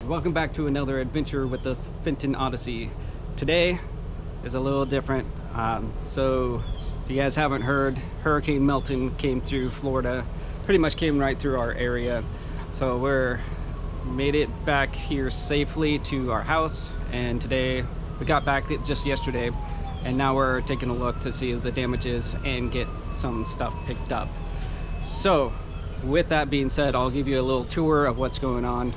Welcome back to another adventure with the Fenton Odyssey. Today is a little different. So if you guys haven't heard, Hurricane Milton came through Florida, pretty much came right through our area. So we're made it back here safely to our house, and today we got back just yesterday, and now we're taking a look to see the damages and get some stuff picked up. So with that being said, I'll give you a little tour of what's going on,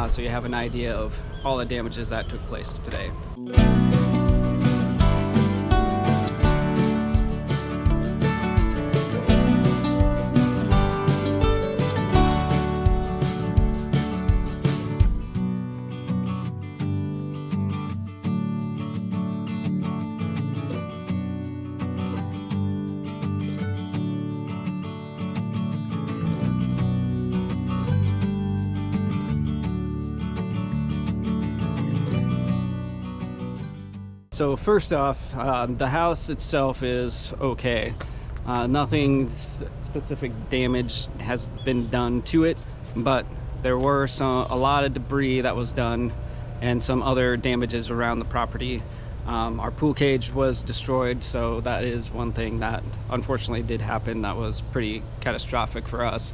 so you have an idea of all the damages that took place today. So first off, the house itself is okay. Nothing specific damage has been done to it, but there were a lot of debris that was done and some other damages around the property. Our pool cage was destroyed, so that is one thing that unfortunately did happen. That was pretty catastrophic for us.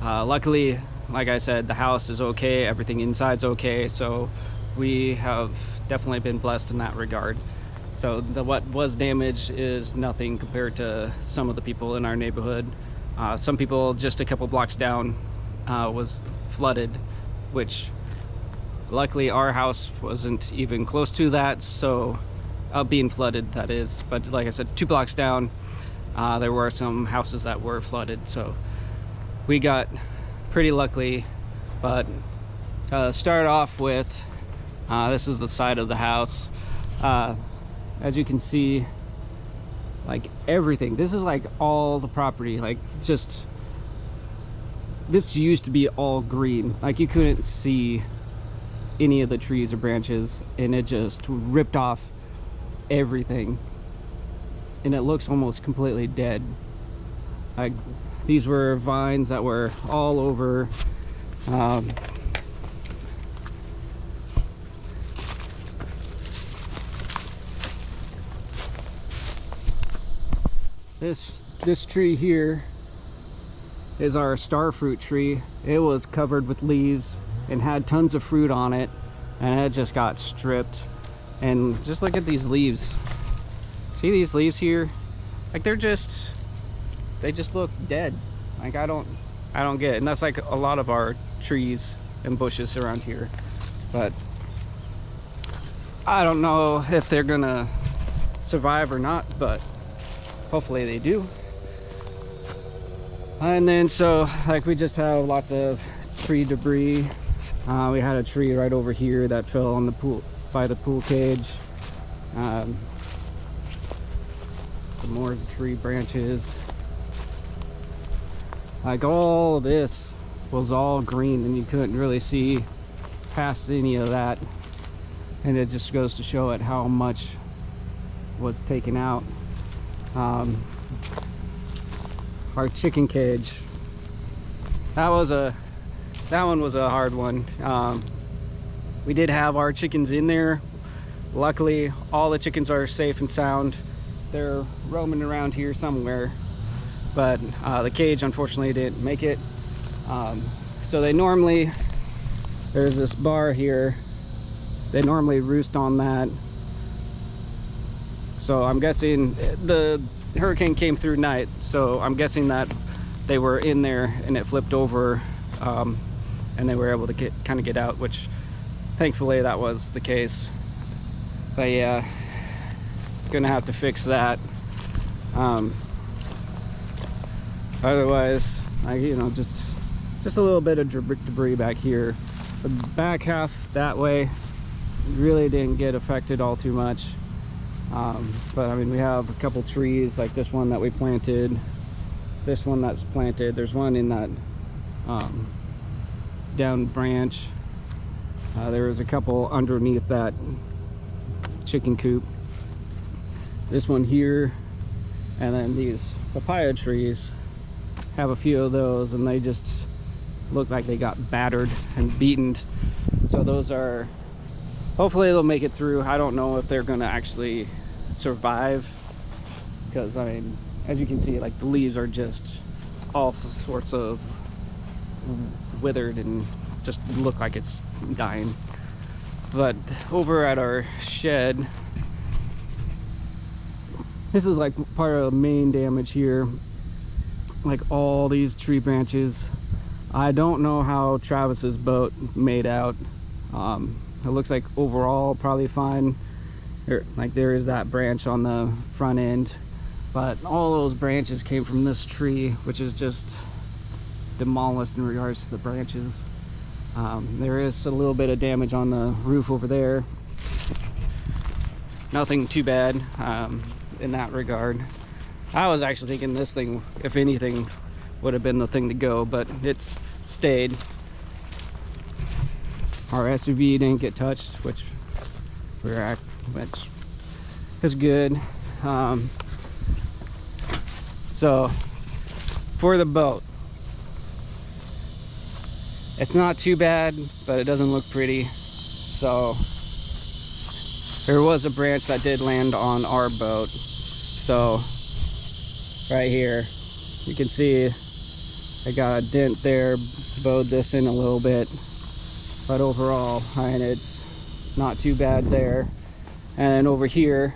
Luckily, like I said, the house is okay, everything inside's okay, so we have definitely been blessed in that regard. So what was damaged is nothing compared to some of the people in our neighborhood. Some people just a couple blocks down was flooded, which luckily our house wasn't even close to that, so being flooded, that is. But like I said, 2 blocks down, there were some houses that were flooded, so we got pretty lucky. But start off with, this is the side of the house. As you can see, like everything, this is like all the property, like just, this used to be all green, like you couldn't see any of the trees or branches, and it just ripped off everything, and it looks almost completely dead. Like these were vines that were all over. This tree here is our star fruit tree. It was covered with leaves and had tons of fruit on it, and it just got stripped. And just look at these leaves. See these leaves here? Like they just look dead. Like I don't get it. And that's like a lot of our trees and bushes around here. But I don't know if they're gonna survive or not, but hopefully they do. And then so like we just have lots of tree debris. We had a tree right over here that fell on the pool, by the pool cage. Some more tree branches. Like all of this was all green, and you couldn't really see past any of that, and it just goes to show it how much was taken out. Our chicken cage, that one was a hard one. We did have our chickens in there. Luckily all the chickens are safe and sound. They're roaming around here somewhere, but the cage unfortunately didn't make it. So they normally, there's this bar here, they normally roost on that. So I'm guessing the hurricane came through night, so I'm guessing that they were in there and it flipped over, and they were able to kind of get out, which thankfully that was the case. But yeah, gonna have to fix that. Otherwise, you know, just a little bit of debris back here. The back half that way really didn't get affected all too much. But I mean, we have a couple trees like this one that we planted, this one that's planted, there's one in that down branch, there was a couple underneath that chicken coop, this one here, and then these papaya trees have a few of those, and they just look like they got battered and beaten. So those are, hopefully they'll make it through. I don't know if they're gonna actually survive, because I mean, as you can see, like the leaves are just all sorts of withered and just look like it's dying. But over at our shed, this is like part of the main damage here, like all these tree branches. I don't know how Travis's boat made out. It looks like overall probably fine. There is that branch on the front end, but all those branches came from this tree, which is just demolished in regards to the branches. There is a little bit of damage on the roof over there. Nothing too bad in that regard. I was actually thinking this thing, if anything, would have been the thing to go, but it's stayed. Our SUV didn't get touched, which is good. So for the boat, it's not too bad, but it doesn't look pretty. So there was a branch that did land on our boat. So right here, you can see I got a dent there, bowed this in a little bit, but overall, I mean, it's not too bad there. And over here,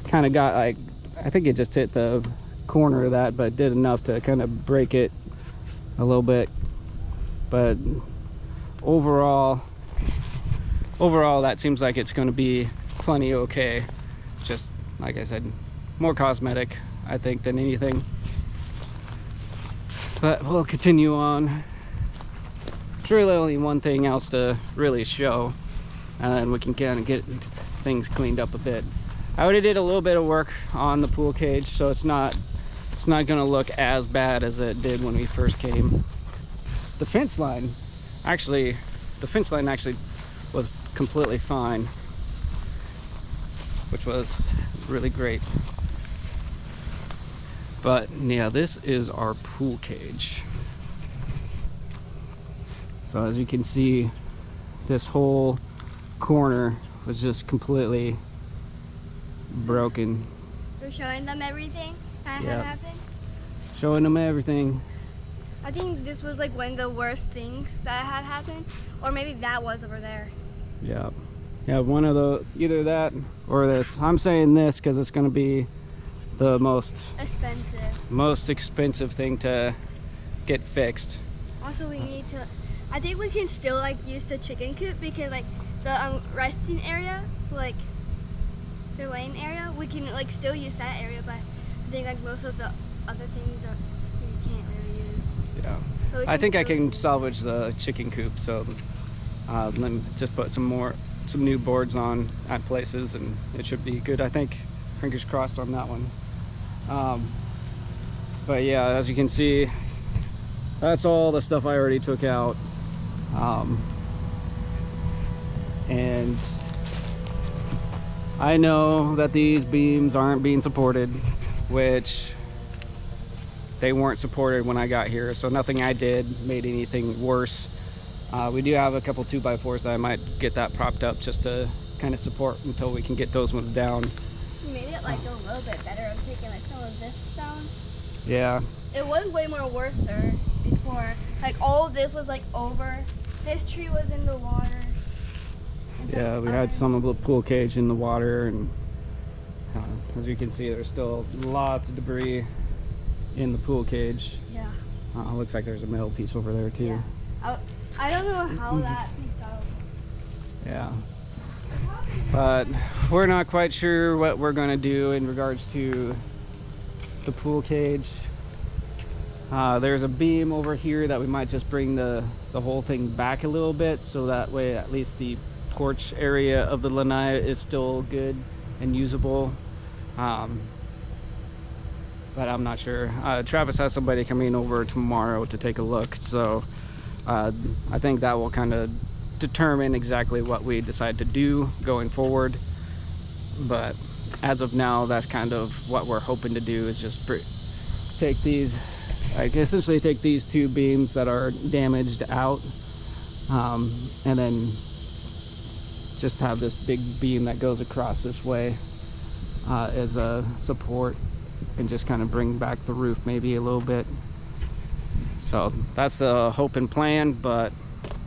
kind of got like, I think it just hit the corner of that, but did enough to kind of break it a little bit. But overall that seems like it's going to be plenty okay. Just like I said, more cosmetic, I think, than anything. But we'll continue on. It's really only one thing else to really show, and then we can kind of get things cleaned up a bit. I already did a little bit of work on the pool cage, so it's not going to look as bad as it did when we first came. The fence line actually was completely fine, which was really great. But yeah, this is our pool cage. So as you can see, this whole corner was just completely broken. We're showing them everything that had happened. Showing them everything. I think this was like one of the worst things that had happened, or maybe that was over there. Yeah, one of the, either that or this. I'm saying this because it's going to be the most expensive thing to get fixed. Also, we need to, I think we can still like use the chicken coop, because like the resting area, like the laying area, we can like still use that area, but I think like most of the other things we can't really use. Yeah, so I think I can salvage the chicken coop, so then just put some new boards on at places and it should be good, I think. Fingers crossed on that one. But yeah, as you can see, that's all the stuff I already took out. And I know that these beams aren't being supported, which they weren't supported when I got here, so nothing I did made anything worse. We do have a couple 2x4s that I might get that propped up just to kind of support until we can get those ones down. You made it like a little bit better of taking like some of this down. Yeah. It was way more worse before. Like all of this was like over. This tree was in the water. Yeah, we had some of the pool cage in the water, and as you can see, there's still lots of debris in the pool cage. Yeah. Looks like there's a metal piece over there too. Yeah. I don't know how that piece out. Yeah. But we're not quite sure what we're going to do in regards to the pool cage. There's a beam over here that we might just bring the whole thing back a little bit, so that way at least the porch area of the lanai is still good and usable. But I'm not sure. Travis has somebody coming over tomorrow to take a look, so I think that will kind of determine exactly what we decide to do going forward. But as of now, that's kind of what we're hoping to do, is just take these, like essentially take these two beams that are damaged out and then just have this big beam that goes across this way as a support, and just kind of bring back the roof maybe a little bit. So that's the hope and plan, but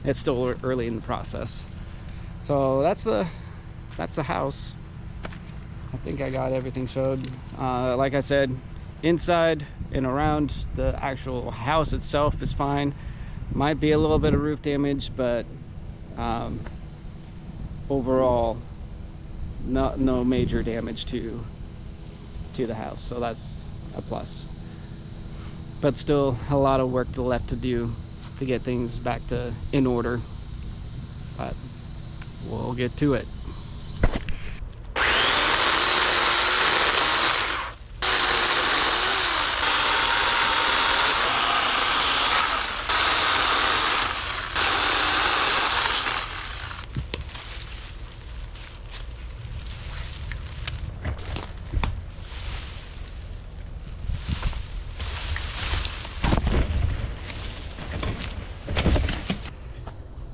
it's still early in the process. So that's the house. I think I got everything showed. Like I said, inside and around the actual house itself is fine. Might be a little bit of roof damage, but overall no major damage to the house, so that's a plus. But still a lot of work left to do to get things back in order, but we'll get to it.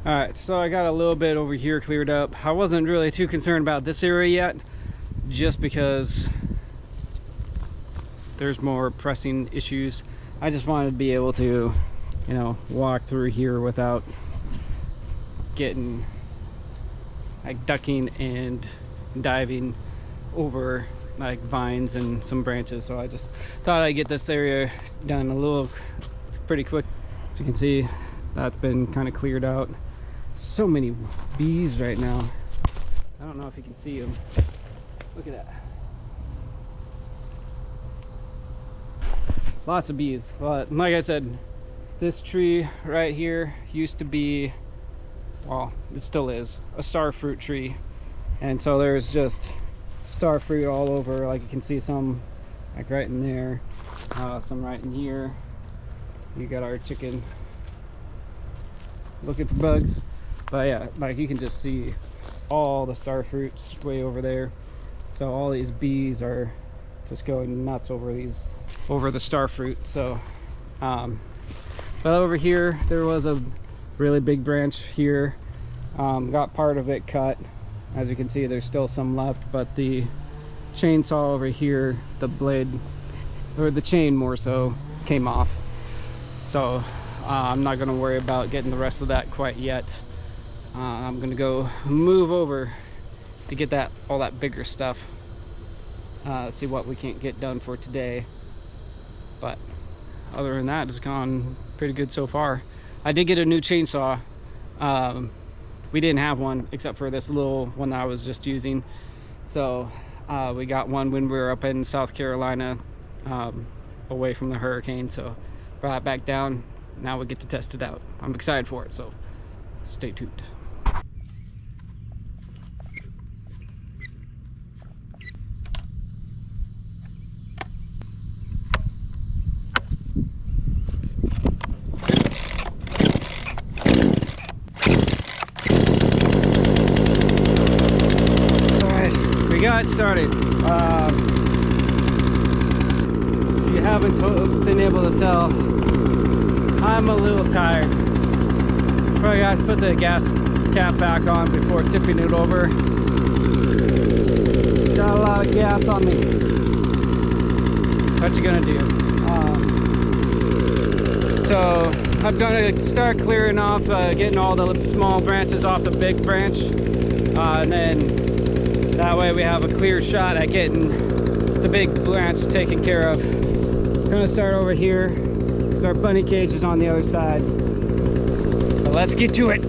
All right, so I got a little bit over here cleared up. I wasn't really too concerned about this area yet, just because there's more pressing issues. I just wanted to be able to, you know, walk through here without getting like ducking and diving over like vines and some branches. So I just thought I'd get this area done a little pretty quick. As you can see, that's been kind of cleared out. So many bees right now. I don't know if you can see them. Look at that. Lots of bees. But like I said, this tree right here used to be, well, it still is, a star fruit tree. And so there's just star fruit all over. Like you can see some like right in there, some right in here. You got our chicken looking for bugs. But yeah, like you can just see all the star fruits way over there. So all these bees are just going nuts over the star fruit. So but over here there was a really big branch here. Got part of it cut. As you can see, there's still some left, but the chainsaw over here, the blade, or the chain more so, came off. So I'm not going to worry about getting the rest of that quite yet. I'm gonna go move over to get all that bigger stuff, see what we can't get done for today. But other than that, it's gone pretty good so far. I did get a new chainsaw. We didn't have one except for this little one that I was just using. So we got one when we were up in South Carolina, away from the hurricane. So brought it back down. Now we get to test it out. I'm excited for it, so stay tuned. We got started. If you haven't been able to tell, I'm a little tired. Probably got to put the gas cap back on before tipping it over. Got a lot of gas on me. What you gonna do? So I'm gonna start clearing off, getting all the small branches off the big branch, and then that way we have a clear shot at getting the big branch taken care of. I'm gonna start over here, because our bunny cage is on the other side. But let's get to it.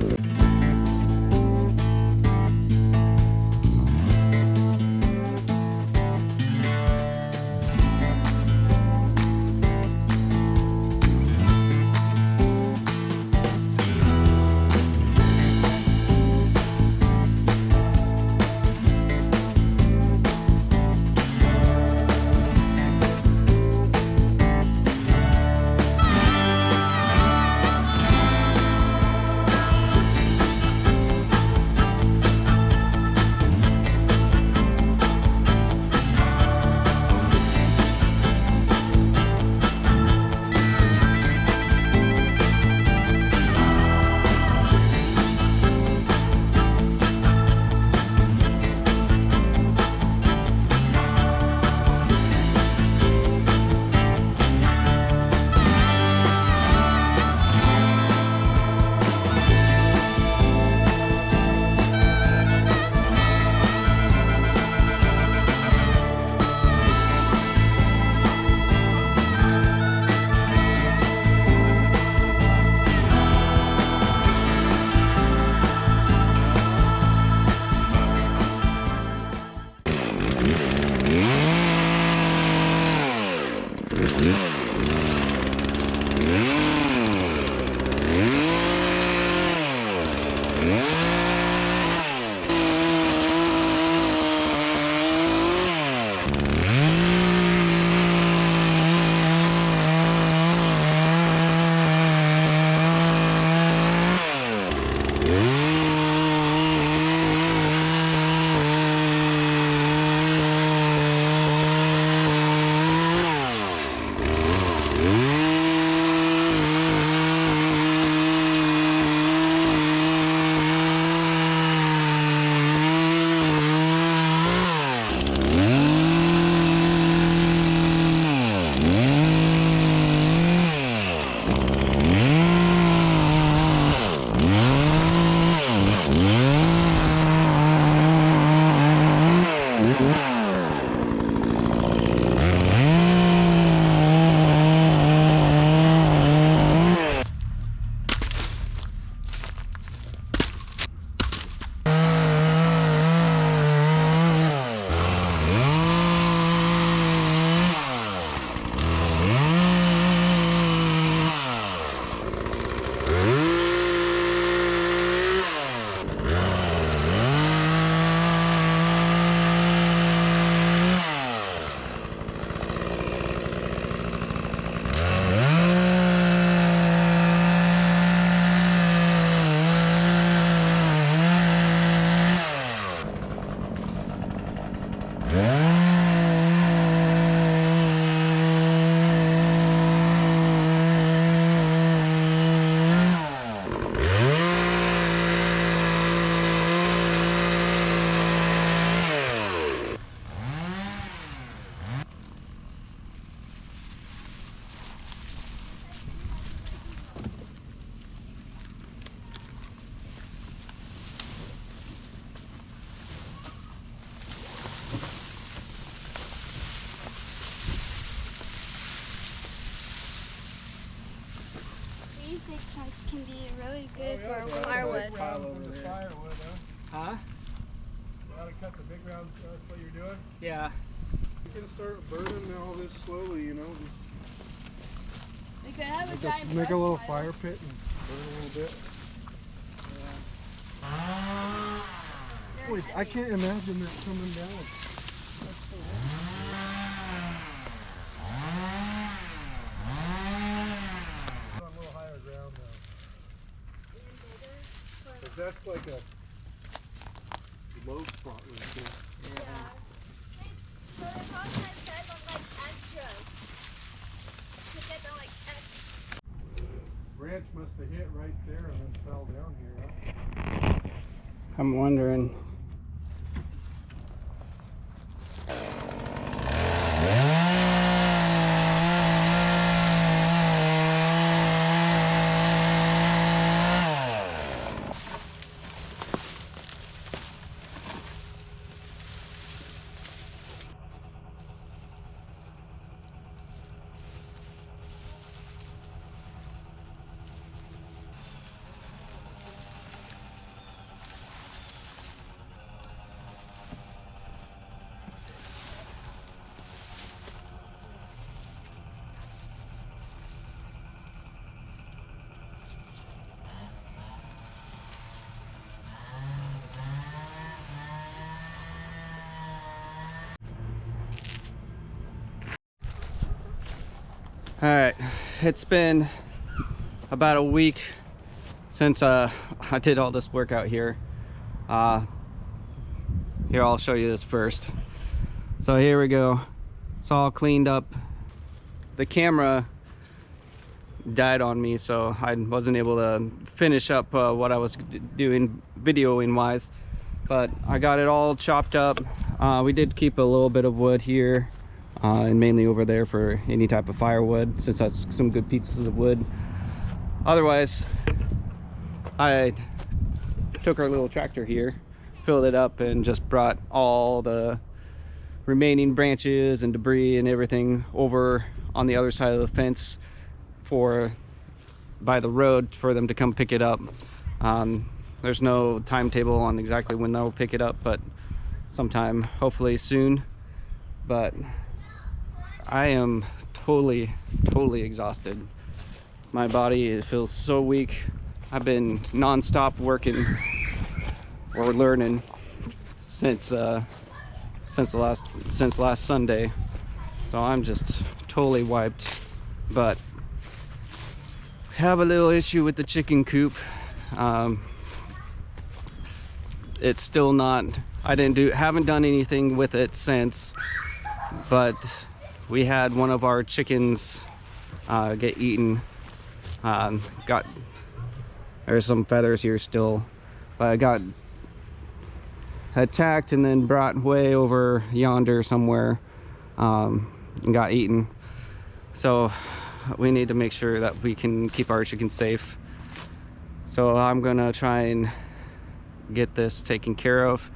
really good yeah, for yeah, firewood. Firewood, huh? Huh? You gotta cut the big rounds, that's what you're doing? Yeah. You can start burning all this slowly, you know. We could have a Just giant make a little brush fire pit and burn a little bit. Wait, I can't imagine that coming down. That's so on a little higher ground now. But that's like a low spot right there. Yeah. So they probably had said on like extras. To get the like extra. Branch must have hit right there and then fell down here, huh? I'm wondering. All right, it's been about a week since I did all this work out here. Here, I'll show you this first. So here we go. It's all cleaned up. The camera died on me, so I wasn't able to finish up what I was doing videoing wise. But I got it all chopped up. We did keep a little bit of wood here. And mainly over there for any type of firewood, since that's some good pieces of wood. Otherwise, I took our little tractor here, filled it up, and just brought all the remaining branches and debris and everything over on the other side of the fence by the road for them to come pick it up. There's no timetable on exactly when they'll pick it up, but sometime hopefully soon. But I am totally exhausted. My body feels so weak. I've been non-stop working or learning since last Sunday, so I'm just totally wiped. But have a little issue with the chicken coop. It's still not. Haven't done anything with it since, but we had one of our chickens get eaten. There's some feathers here still, but I got attacked and then brought way over yonder somewhere and got eaten. So we need to make sure that we can keep our chickens safe. So I'm gonna try and get this taken care of.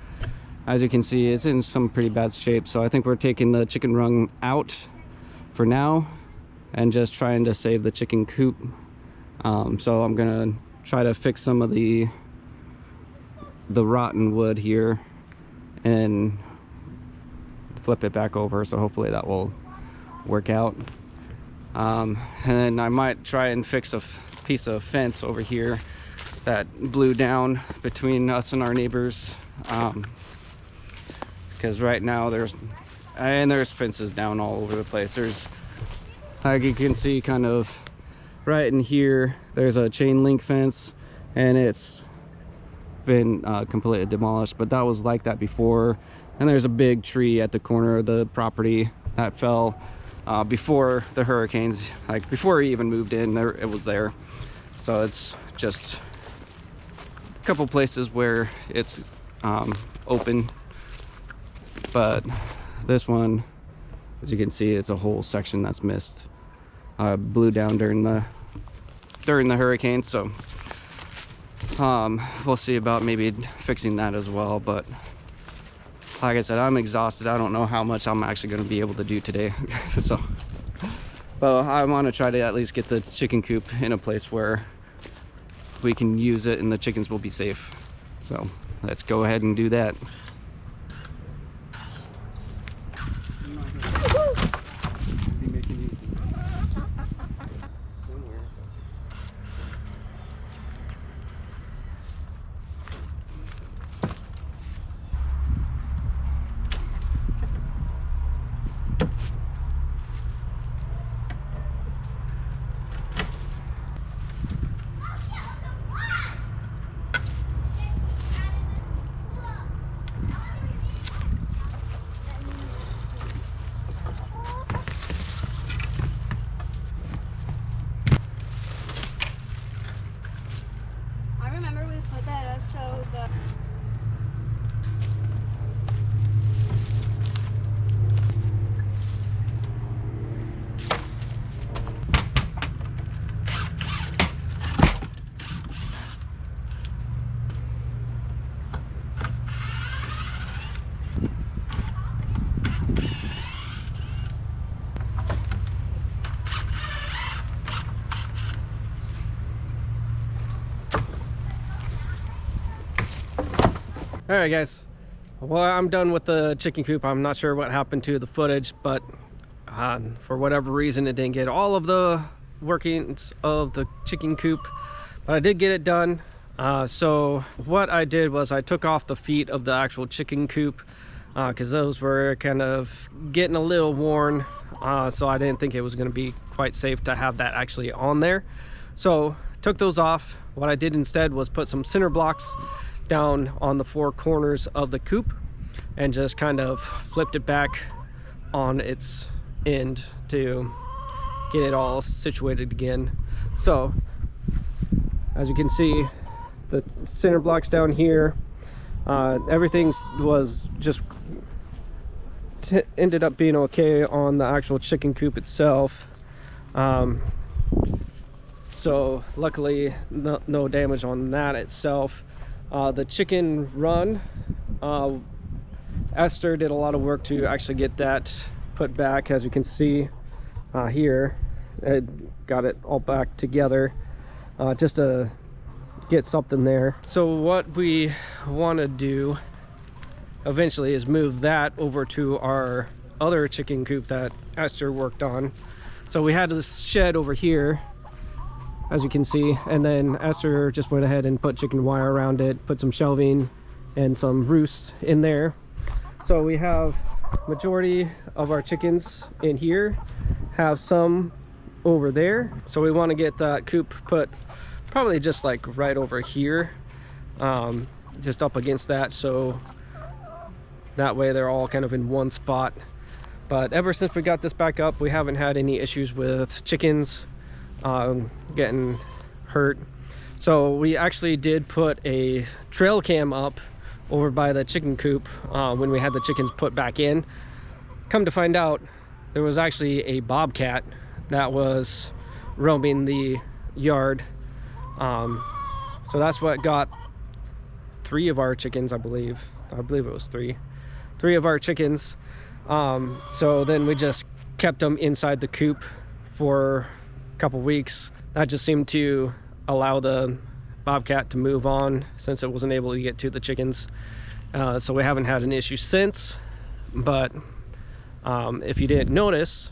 As you can see, it's in some pretty bad shape, so I think we're taking the chicken run out for now and just trying to save the chicken coop. So I'm gonna try to fix some of the rotten wood here and flip it back over, so hopefully that will work out. And then I might try and fix a piece of fence over here that blew down between us and our neighbors, because right now there's fences down all over the place. There's, like you can see, kind of right in here, there's a chain link fence, and it's been completely demolished, but that was like that before. And there's a big tree at the corner of the property that fell before the hurricanes, like before he even moved in. It was there. So it's just a couple places where it's open, but this one, as you can see, it's a whole section that's missed. Blew down during the hurricane, so we'll see about maybe fixing that as well. But like I said, I'm exhausted. I don't know how much I'm actually going to be able to do today. So, but I want to try to at least get the chicken coop in a place where we can use it and the chickens will be safe. So let's go ahead and do that. All right, guys. Well, I'm done with the chicken coop. I'm not sure what happened to the footage, but for whatever reason, it didn't get all of the workings of the chicken coop, but I did get it done. So what I did was I took off the feet of the actual chicken coop because those were kind of getting a little worn. So I didn't think it was going to be quite safe to have that actually on there. So took those off. What I did instead was put some cinder blocks down on the four corners of the coop and just kind of flipped it back on its end to get it all situated again. So as you can see, the cinder blocks down here, everything was just ended up being okay on the actual chicken coop itself. So luckily no damage on that itself. The chicken run, Esther did a lot of work to actually get that put back. As you can see here, it got it all back together just to get something there. So what we want to do eventually is move that over to our other chicken coop that Esther worked on. So we had this shed over here, as you can see, and then Esther just went ahead and put chicken wire around it, put some shelving and some roosts in there. So we have majority of our chickens in here, have some over there. So we want to get that coop put probably just like right over here, just up against that, so that way they're all kind of in one spot. But ever since we got this back up, we haven't had any issues with chickens getting hurt. So we actually did put a trail cam up over by the chicken coop when we had the chickens put back in. Come to find out, there was actually a bobcat that was roaming the yard. So that's what got 3 of our chickens, I believe it was three of our chickens. So then we just kept them inside the coop for a couple weeks. That just seemed to allow the bobcat to move on since it wasn't able to get to the chickens. So we haven't had an issue since. But if you didn't notice,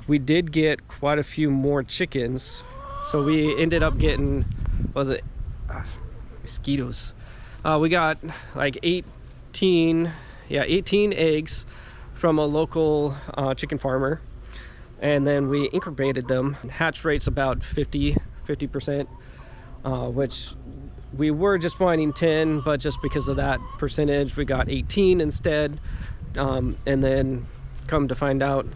we did get quite a few more chickens. So we ended up getting, mosquitoes. We got like 18 eggs from a local chicken farmer, and then we incubated them. Hatch rate's about 50%, which we were just finding 10, but just because of that percentage we got 18 instead. And then come to find out,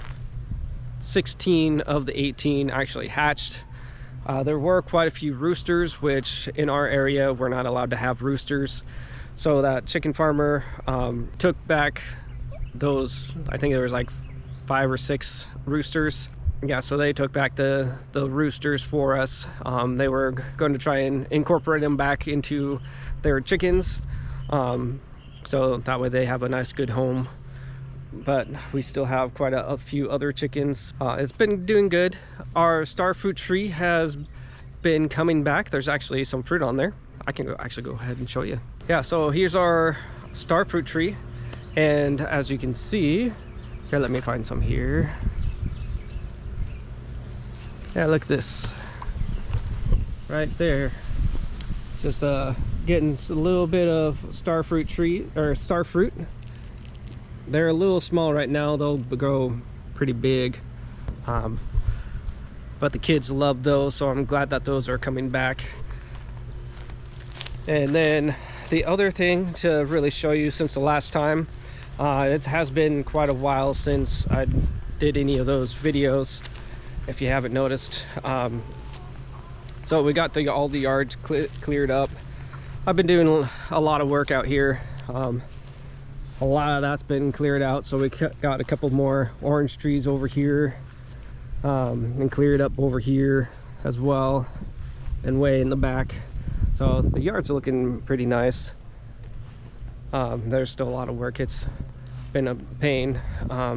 16 of the 18 actually hatched. There were quite a few roosters, which in our area we're not allowed to have roosters. So that chicken farmer took back those, I think there was like 5 or 6 roosters. Yeah, so they took back the roosters for us. They were going to try and incorporate them back into their chickens, so that way they have a nice good home. But we still have quite a few other chickens. It's been doing good. Our star fruit tree has been coming back. There's actually some fruit on there. I can actually go ahead and show you. Yeah, so here's our star fruit tree. And as you can see, here, let me find some here. Yeah, look at this. Right there. Just getting a little bit of star fruit tree, or star fruit. They're a little small right now. They'll grow pretty big. But the kids love those, so I'm glad that those are coming back. And then the other thing to really show you since the last time, it has been quite a while since I did any of those videos, if you haven't noticed. So we got all the yards cleared up. I've been doing a lot of work out here. A lot of that's been cleared out, so we got a couple more orange trees over here, and cleared up over here as well, and way in the back. So the yard's looking pretty nice. There's still a lot of work. It's been a pain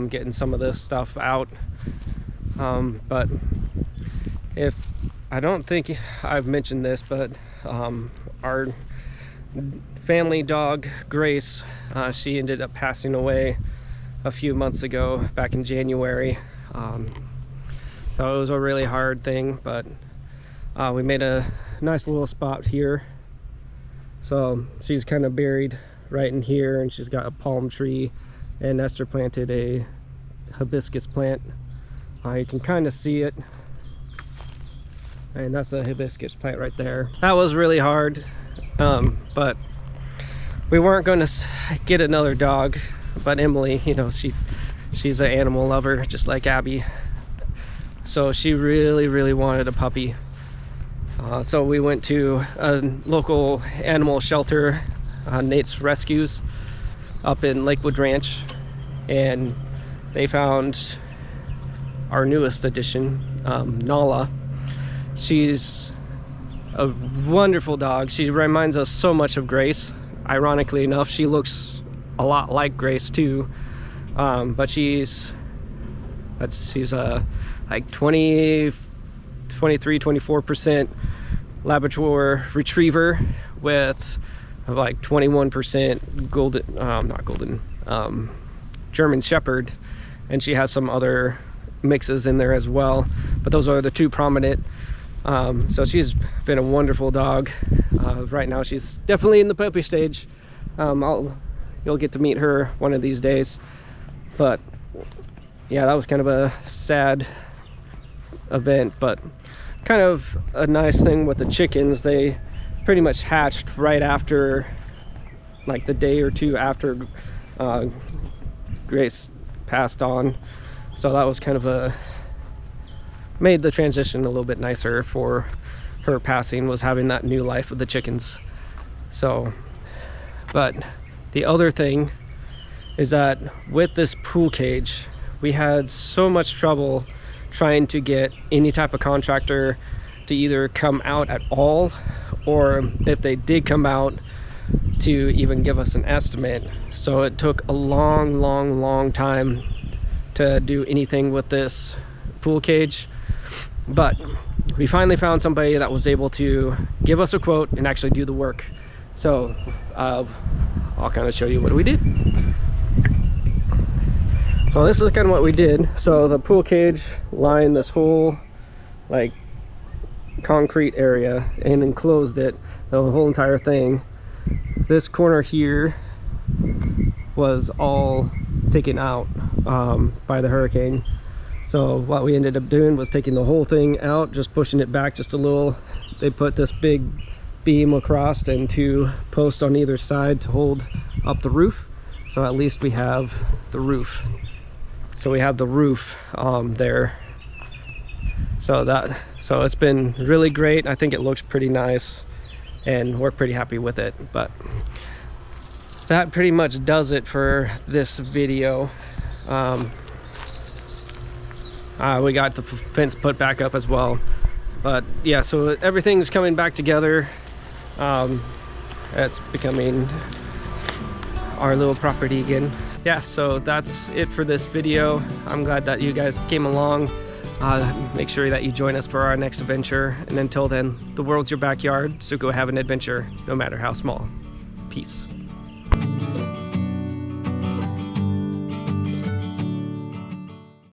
getting some of this stuff out, but if I don't think I've mentioned this, but our family dog Grace, she ended up passing away a few months ago, back in January. So it was a really hard thing, but we made a nice little spot here. So she's kind of buried right in here, and she's got a palm tree, and Esther planted a hibiscus plant. You can kind of see it, and that's the hibiscus plant right there. That was really hard, but we weren't going to get another dog, but Emily, you know, she's an animal lover just like Abby, so she really wanted a puppy. So we went to a local animal shelter, Nate's Rescues, up in Lakewood Ranch, and they found our newest addition, Nala. She's a wonderful dog. She reminds us so much of Grace. Ironically enough, she looks a lot like Grace too, but she's like 23-24% Labrador Retriever with like 21% German Shepherd, and she has some other mixes in there as well, but those are the two prominent. So she's been a wonderful dog. Right now she's definitely in the puppy stage. You'll get to meet her one of these days, but yeah, that was kind of a sad event, but kind of a nice thing with the chickens. They pretty much hatched right after, like the day or two after Grace passed on, so that was kind of made the transition a little bit nicer for her passing, was having that new life with the chickens. So, but the other thing is that with this pool cage, we had so much trouble trying to get any type of contractor to either come out at all, or if they did come out, to even give us an estimate. So it took a long time to do anything with this pool cage, but we finally found somebody that was able to give us a quote and actually do the work. So I'll kind of show you what we did. So this is kind of what we did. So the pool cage lined this whole like concrete area and enclosed it, the whole entire thing. This corner here was all taken out by the hurricane. So what we ended up doing was taking the whole thing out, just pushing it back just a little. They put this big beam across and 2 posts on either side to hold up the roof. So at least we have the roof. So we have the roof there. So it's been really great. I think it looks pretty nice, and we're pretty happy with it. But that pretty much does it for this video. We got the fence put back up as well, but yeah, so everything's coming back together. It's becoming our little property again. Yeah, so that's it for this video. I'm glad that you guys came along. Make sure that you join us for our next adventure. And until then, the world's your backyard, so go have an adventure, no matter how small. Peace.